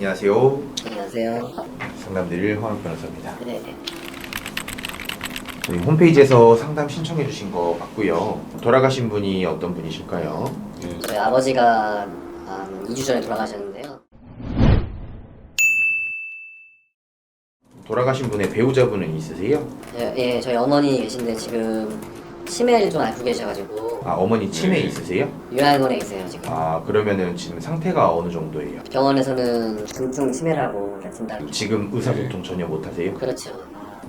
안녕하세요. 안녕하세요. 상담드릴 황학 변호사입니다. 네. 저희 홈페이지에서 상담 신청해 주신 거 봤고요. 돌아가신 분이 어떤 분이실까요? 저희 아버지가 한 2주 전에 돌아가셨는데요. 돌아가신 분의 배우자분은 있으세요? 예, 저희 어머니 계신데 지금 치매를 좀 앓고 계셔가지고 아, 어머니 치매 있으세요? 요양원에 계세요 지금. 아, 그러면은 지금 상태가 어느 정도예요? 병원에서는 중증 치매라고 진단. 지금 의사소통 전혀 못 하세요? 그렇죠.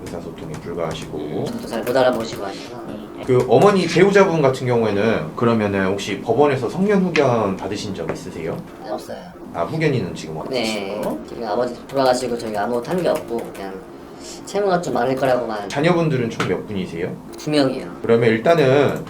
의사소통에 불과하시고. 저도 잘 못 알아보시고 하셔서. 그 어머니 배우자분 같은 경우에는 그러면은 혹시 법원에서 성년 후견 받으신 적 있으세요? 네, 없어요. 아, 후견인은 지금 네. 없으시고. 지금 아버지 돌아가시고 저희가 아무것도 한 게 없고 그냥 채무가 좀 많을 거라고만. 자녀분들은 총 몇 분이세요? 2명이요. 그러면 일단은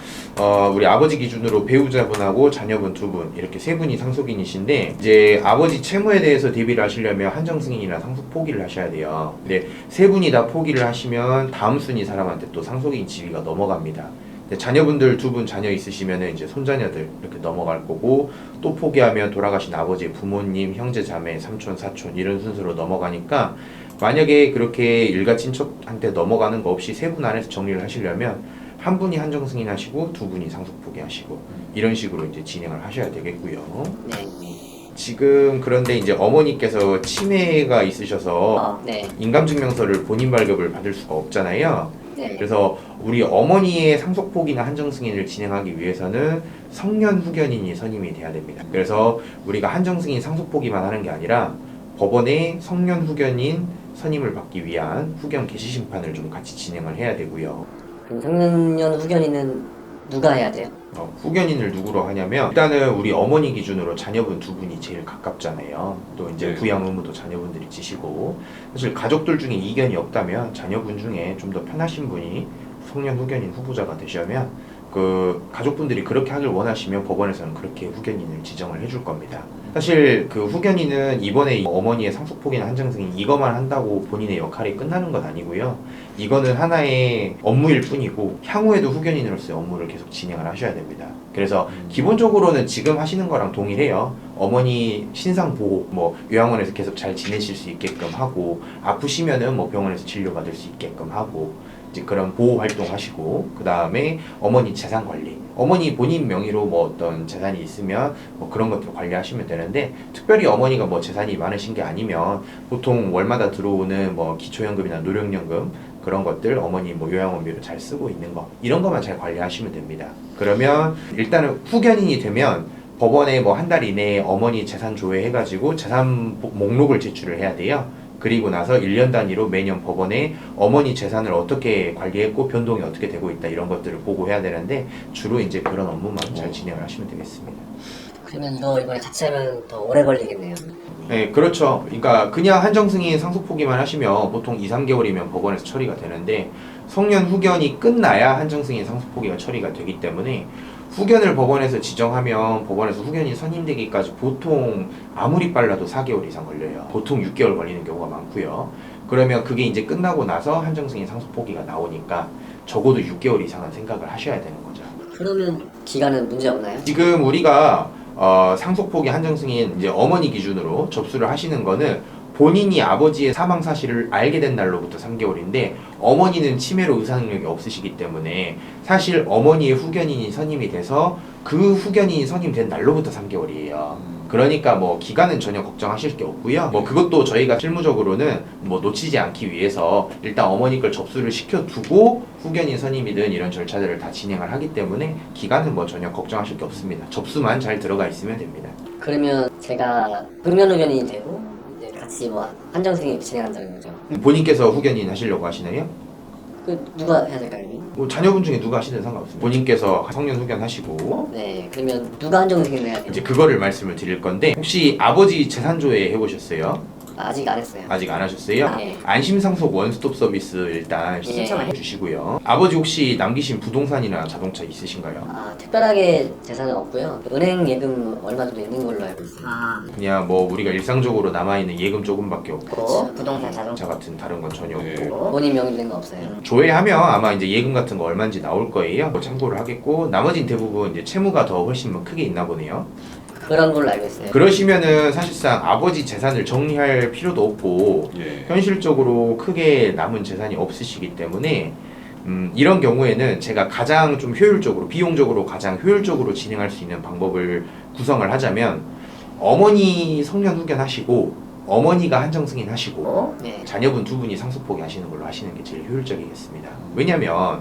우리 아버지 기준으로 배우자분하고 자녀분 2분 이렇게 3분이 상속인이신데, 이제 아버지 채무에 대해서 대비를 하시려면 한정승인이나 상속 포기를 하셔야 돼요. 근데 3분이 다 포기를 하시면 다음 순위 사람한테 또 상속인 지위가 넘어갑니다. 근데 자녀분들 2분 자녀 있으시면 이제 손자녀들 이렇게 넘어갈 거고, 또 포기하면 돌아가신 아버지의 부모님, 형제, 자매, 삼촌, 사촌 이런 순서로 넘어가니까, 만약에 그렇게 일가 친척한테 넘어가는 거 없이 3분 안에서 정리를 하시려면 한 분이 한정 승인하시고 2분이 상속 포기하시고 이런 식으로 이제 진행을 하셔야 되겠고요. 네. 지금 그런데 이제 어머니께서 치매가 있으셔서 네. 인감증명서를 본인 발급을 받을 수가 없잖아요. 네. 그래서 우리 어머니의 상속 포기나 한정 승인을 진행하기 위해서는 성년 후견인이 선임이 돼야 됩니다. 그래서 우리가 한정 승인 상속 포기만 하는 게 아니라 법원에 성년 후견인 선임을 받기 위한 후견 개시 심판을 좀 같이 진행을 해야 되고요. 그럼 성년 후견인은 누가 해야 돼요? 후견인을 누구로 하냐면, 일단은 우리 어머니 기준으로 자녀분 2분이 제일 가깝잖아요. 또 이제 부양 의무도 자녀분들이 지시고, 사실 가족들 중에 이견이 없다면 자녀분 중에 좀 더 편하신 분이 성년 후견인 후보자가 되시면, 그 가족분들이 그렇게 하길 원하시면 법원에서는 그렇게 후견인을 지정을 해줄 겁니다. 사실 그 후견인은 이번에 어머니의 상속 포기나 한정 승인 이것만 한다고 본인의 역할이 끝나는 건 아니고요. 이거는 하나의 업무일 뿐이고 향후에도 후견인으로서의 업무를 계속 진행을 하셔야 됩니다. 그래서 기본적으로는 지금 하시는 거랑 동일해요. 어머니 신상 보호, 뭐 요양원에서 계속 잘 지내실 수 있게끔 하고, 아프시면은 뭐 병원에서 진료받을 수 있게끔 하고, 이제 그런 보호 활동 하시고, 그 다음에 어머니 재산 관리, 어머니 본인 명의로 뭐 어떤 재산이 있으면 뭐 그런 것들을 관리하시면 되는데, 특별히 어머니가 뭐 재산이 많으신 게 아니면 보통 월마다 들어오는 뭐 기초연금이나 노령연금 그런 것들 어머니 뭐 요양원비로 잘 쓰고 있는 거, 이런 것만 잘 관리하시면 됩니다. 그러면 일단은 후견인이 되면 법원에 뭐 한 달 이내에 어머니 재산 조회해가지고 재산 목록을 제출을 해야 돼요. 그리고 나서 1년 단위로 매년 법원에 어머니 재산을 어떻게 관리했고 변동이 어떻게 되고 있다 이런 것들을 보고해야 되는데, 주로 이제 그런 업무만 잘 진행을 하시면 되겠습니다. 그러면 이번에 자체하면 더 오래 걸리겠네요. 네, 그렇죠. 그러니까 그냥 한정승인 상속 포기만 하시면 보통 2, 3개월이면 법원에서 처리가 되는데, 성년 후견이 끝나야 한정승인 상속 포기가 처리가 되기 때문에, 후견을 법원에서 지정하면 법원에서 후견이 선임되기까지 보통 아무리 빨라도 4개월 이상 걸려요. 보통 6개월 걸리는 경우가 많고요. 그러면 그게 이제 끝나고 나서 한정승인 상속 포기가 나오니까 적어도 6개월 이상은 생각을 하셔야 되는 거죠. 그러면 기간은 문제 없나요? 지금 우리가 상속 포기 한정승인 이제 어머니 기준으로 접수를 하시는 거는 본인이 아버지의 사망 사실을 알게 된 날로부터 3개월인데, 어머니는 치매로 의사 능력이 없으시기 때문에 사실 어머니의 후견인이 선임이 돼서 그 후견인이 선임된 날로부터 3개월이에요. 그러니까 뭐 기간은 전혀 걱정하실 게 없고요. 뭐 그것도 저희가 실무적으로는 뭐 놓치지 않기 위해서 일단 어머니 걸 접수를 시켜두고 후견인 선임이든 이런 절차들을 다 진행을 하기 때문에 기간은 뭐 전혀 걱정하실 게 없습니다. 접수만 잘 들어가 있으면 됩니다. 그러면 제가 금연 후견인이 되고 이제 같이 뭐 한정승인 진행한다는 거죠. 본인께서 후견인 하시려고 하시나요? 그 누가 해야 될까요? 뭐 자녀분 중에 누가 하시든 상관없습니다. 본인께서 성년 후견 하시고, 네, 그러면 누가 한정승인을 해야 돼요? 이제 그거를 말씀을 드릴 건데, 혹시 아버지 재산 조회 해보셨어요? 아직 안 했어요. 아직 안 하셨어요? 네. 안심상속 원스톱 서비스 일단 네. 신청을 해주시고요. 아버지 혹시 남기신 부동산이나 자동차 있으신가요? 특별하게 재산은 없고요. 은행 예금 얼마 정도 있는 걸로 알고 있어요. 그냥 뭐 우리가 일상적으로 남아있는 예금 조금밖에 없고, 부동산 자동차 같은 다른 건 전혀 없고, 본인 명의 된 거 없어요. 조회하면 아마 이제 예금 같은 거 얼마인지 나올 거예요. 뭐 참고를 하겠고, 나머지는 대부분 이제 채무가 더 훨씬 뭐 크게 있나 보네요. 그런 걸로 알고 있어요. 그러시면은 사실상 아버지 재산을 정리할 필요도 없고 예. 현실적으로 크게 남은 재산이 없으시기 때문에 이런 경우에는 제가 가장 좀 효율적으로 비용적으로 가장 효율적으로 진행할 수 있는 방법을 구성을 하자면 어머니 성년 후견하시고 어머니가 한정 승인하시고 네. 자녀분 두 분이 상속포기 하시는 걸로 하시는 게 제일 효율적이겠습니다. 왜냐면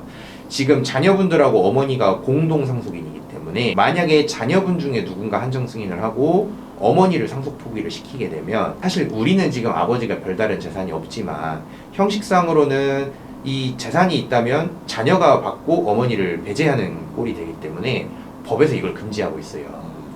지금 자녀분들하고 어머니가 공동 상속인이기 때문에 만약에 자녀분 중에 누군가 한정 승인을 하고 어머니를 상속 포기를 시키게 되면 사실 우리는 지금 아버지가 별다른 재산이 없지만 형식상으로는 이 재산이 있다면 자녀가 받고 어머니를 배제하는 꼴이 되기 때문에 법에서 이걸 금지하고 있어요.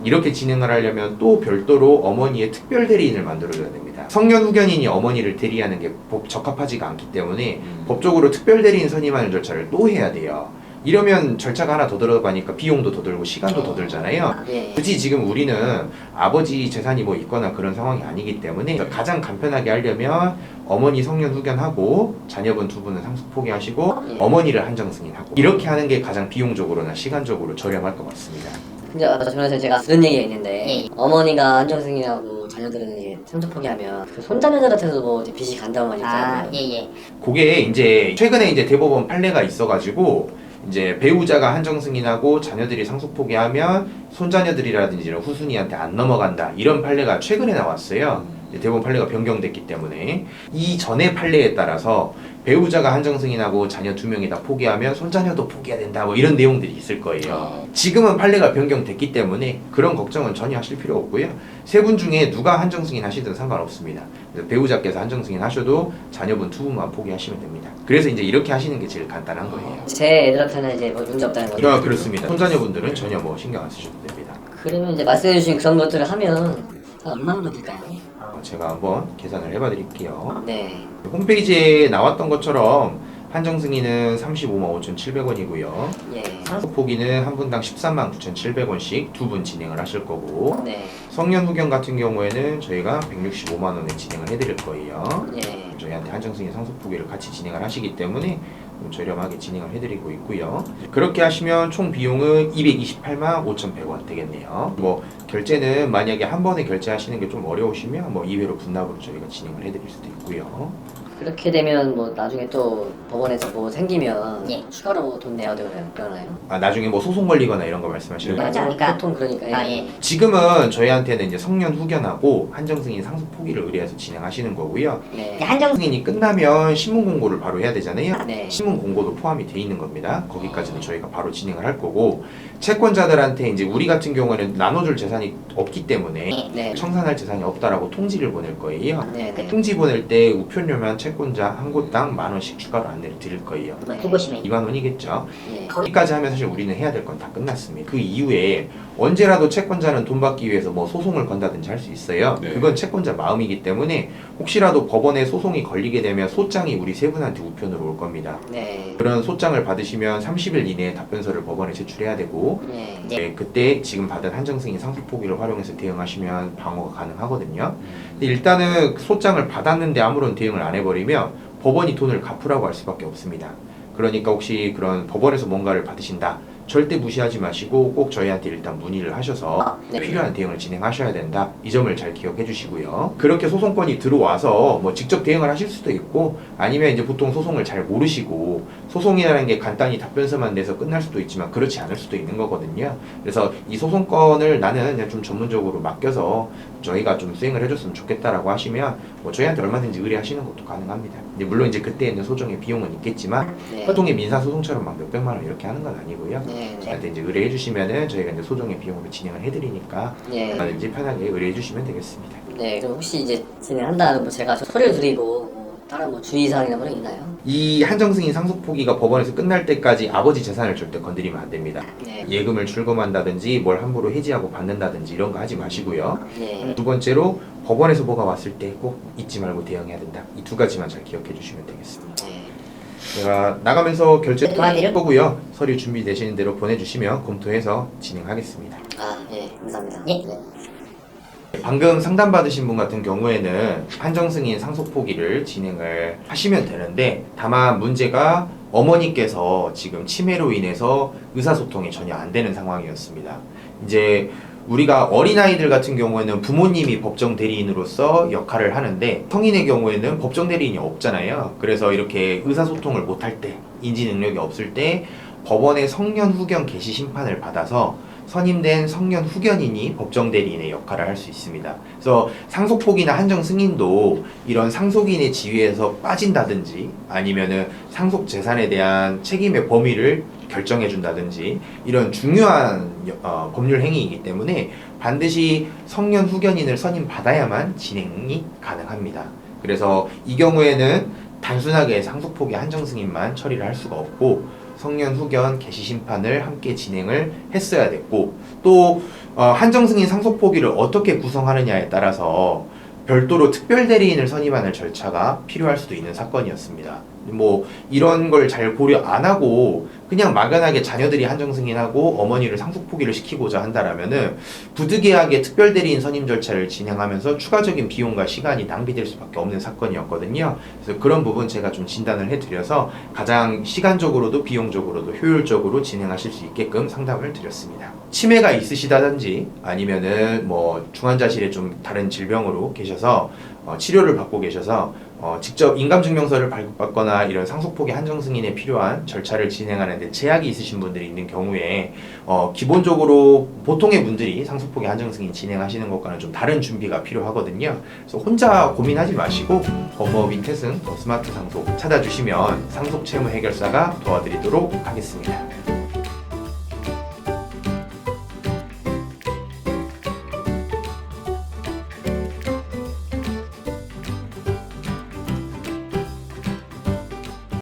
이렇게 진행을 하려면 또 별도로 어머니의 특별 대리인을 만들어줘야 됩니다. 성년 후견인이 어머니를 대리하는 게 적합하지가 않기 때문에 법적으로 특별 대리인 선임하는 절차를 또 해야 돼요. 이러면 절차가 하나 더 들어가니까 비용도 더 들고 시간도 더 들잖아요. 네. 굳이 지금 우리는 아버지 재산이 뭐 있거나 그런 상황이 아니기 때문에 가장 간편하게 하려면 어머니 성년 후견하고 자녀분 두 분은 상속 포기하시고 예. 어머니를 한정 승인하고 이렇게 하는 게 가장 비용적으로나 시간적으로 저렴할 것 같습니다. 근데 전에서 제가 들은 얘기가 있는데 어머니가 한정 승인하고 자녀들은 이제 상속 포기하면 그 손자녀들한테도 뭐 이제 빚이 간다고 많이 있잖아요. 예. 그게 이제 최근에 이제 대법원 판례가 있어가지고 이제 배우자가 한정 승인하고 자녀들이 상속 포기하면 손자녀들이라든지 이런 후순위한테 안 넘어간다 이런 판례가 최근에 나왔어요. 이제 대법원 판례가 변경됐기 때문에 이 전의 판례에 따라서 배우자가 한정 승인하고 자녀 두 명이 다 포기하면 손자녀도 포기해야 된다 뭐 이런 내용들이 있을 거예요. 지금은 판례가 변경됐기 때문에 그런 걱정은 전혀 하실 필요 없고요. 세 분 중에 누가 한정 승인 하시든 상관없습니다. 그래서 배우자께서 한정 승인 하셔도 자녀분 두 분만 포기하시면 됩니다. 그래서 이제 이렇게 하시는 게 제일 간단한 거예요. 제 애들한테는 이제 뭐 문제 없다는 거죠. 그렇습니다. 손자녀분들은 전혀 뭐 신경 안 쓰셔도 됩니다. 그러면 이제 말씀해주신 그런 것들을 하면 얼마 정도 들까요? 제가 한번 계산을 해봐 드릴게요. 네. 홈페이지에 나왔던 것처럼 한정 승인은 35만 5,700원이고요. 예. 상속 포기는 한 분당 13만 9,700원씩 두 분 진행을 하실 거고 네. 성년 후견 같은 경우에는 저희가 165만 원에 진행을 해드릴 거예요. 예. 저희한테 한정 승인 상속 포기를 같이 진행을 하시기 때문에 좀 저렴하게 진행을 해드리고 있고요. 그렇게 하시면 총 비용은 228만 5,100원 되겠네요. 뭐 결제는 만약에 한 번에 결제하시는 게 좀 어려우시면 뭐 2회로 분납으로 저희가 진행을 해드릴 수도 있고요. 그렇게 되면 뭐 나중에 또 법원에서 뭐 생기면 예. 추가로 돈 내야 되나요? 나중에 뭐 소송 걸리거나 이런 거 말씀하시는 거예요? 그러지 않을까? 보통 그러니까. 예. 지금은 저희한테는 이제 성년 후견하고 한정 승인 상속 포기를 의뢰해서 진행하시는 거고요. 네. 한정 승인이 끝나면 신문 공고를 바로 해야 되잖아요. 네. 신문 공고도 포함이 돼 있는 겁니다. 거기까지는 저희가 바로 진행을 할 거고 채권자들한테 이제 우리 같은 경우에는 나눠줄 재산이 없기 때문에 네. 청산할 재산이 없다라고 통지를 보낼 거예요. 네. 네. 통지 보낼 때 우편료만 채권자 한 곳당 10,000원씩 추가로 안내를 드릴 거예요. 해보시면 2만 원이겠죠. 예. 거기까지 하면 사실 우리는 해야 될 건 다 끝났습니다. 그 이후에 언제라도 채권자는 돈 받기 위해서 뭐 소송을 건다든지 할 수 있어요. 네. 그건 채권자 마음이기 때문에 혹시라도 법원에 소송이 걸리게 되면 소장이 우리 세 분한테 우편으로 올 겁니다. 네. 그런 소장을 받으시면 30일 이내에 답변서를 법원에 제출해야 되고 네. 네, 그때 지금 받은 한정승인 상속 포기를 활용해서 대응하시면 방어가 가능하거든요. 근데 일단은 소장을 받았는데 아무런 대응을 안 해버리면 법원이 돈을 갚으라고 할 수밖에 없습니다. 그러니까 혹시 그런 법원에서 뭔가를 받으신다. 절대 무시하지 마시고 꼭 저희한테 일단 문의를 하셔서 네. 필요한 대응을 진행하셔야 된다. 이 점을 잘 기억해 주시고요. 그렇게 소송건이 들어와서 뭐 직접 대응을 하실 수도 있고 아니면 이제 보통 소송을 잘 모르시고 소송이라는 게 간단히 답변서만 내서 끝날 수도 있지만 그렇지 않을 수도 있는 거거든요. 그래서 이 소송건을 나는 그냥 좀 전문적으로 맡겨서 저희가 좀 수행을 해줬으면 좋겠다라고 하시면 뭐 저희한테 얼마든지 의뢰하시는 것도 가능합니다. 근데 물론 이제 그때는 소송의 비용은 있겠지만 네. 보통의 민사소송처럼 막 몇백만 원 이렇게 하는 건 아니고요. 네. 저희한테 이제 의뢰해 주시면은 저희가 이제 소송의 비용으로 진행을 해드리니까 네. 얼마든지 편하게 의뢰해 주시면 되겠습니다. 네. 그럼 혹시 이제 진행한다는 뭐 제가 소리를 드리고 뭐 다른 뭐 주의사항이나 그런 게 있나요? 이 한정승인 상속 포기가 법원에서 끝날 때까지 아버지 재산을 절대 건드리면 안 됩니다. 네. 예금을 출금한다든지 뭘 함부로 해지하고 받는다든지 이런 거 하지 마시고요. 네. 두 번째로 법원에서 뭐가 왔을 때 꼭 잊지 말고 대응해야 된다. 이 두 가지만 잘 기억해 주시면 되겠습니다. 네. 제가 나가면서 결제 도와드려? 거고요. 서류 준비되시는 대로 보내주시면 검토해서 진행하겠습니다. 아, 예. 감사합니다. 예. 네. 방금 상담받으신 분 같은 경우에는 한정승인 상속 포기를 진행을 하시면 되는데 다만 문제가 어머니께서 지금 치매로 인해서 의사소통이 전혀 안 되는 상황이었습니다. 이제 우리가 어린아이들 같은 경우에는 부모님이 법정 대리인으로서 역할을 하는데 성인의 경우에는 법정 대리인이 없잖아요. 그래서 이렇게 의사소통을 못할 때, 인지 능력이 없을 때 법원의 성년 후견 개시 심판을 받아서 선임된 성년 후견인이 법정 대리인의 역할을 할 수 있습니다. 그래서 상속폭이나 한정 승인도 이런 상속인의 지위에서 빠진다든지 아니면은 상속 재산에 대한 책임의 범위를 결정해 준다든지 이런 중요한 법률 행위이기 때문에 반드시 성년 후견인을 선임받아야만 진행이 가능합니다. 그래서 이 경우에는 단순하게 상속폭의 한정 승인만 처리를 할 수가 없고 성년 후견 개시 심판을 함께 진행을 했어야 됐고 또 한정 승인 상속 포기를 어떻게 구성하느냐에 따라서 별도로 특별 대리인을 선임하는 절차가 필요할 수도 있는 사건이었습니다. 뭐 이런 걸 잘 고려 안 하고 그냥 막연하게 자녀들이 한정 승인하고 어머니를 상속 포기를 시키고자 한다라면은 부득이하게 특별 대리인 선임 절차를 진행하면서 추가적인 비용과 시간이 낭비될 수밖에 없는 사건이었거든요. 그래서 그런 부분 제가 좀 진단을 해드려서 가장 시간적으로도 비용적으로도 효율적으로 진행하실 수 있게끔 상담을 드렸습니다. 치매가 있으시다든지 아니면은 뭐 중환자실에 좀 다른 질병으로 계셔서 치료를 받고 계셔서 직접 인감증명서를 발급받거나 이런 상속포기 한정 승인에 필요한 절차를 진행하는데 제약이 있으신 분들이 있는 경우에 기본적으로 보통의 분들이 상속포기 한정 승인 진행하시는 것과는 좀 다른 준비가 필요하거든요. 그래서 혼자 고민하지 마시고 법업 윈태승 스마트 상속 찾아주시면 상속 채무 해결사가 도와드리도록 하겠습니다.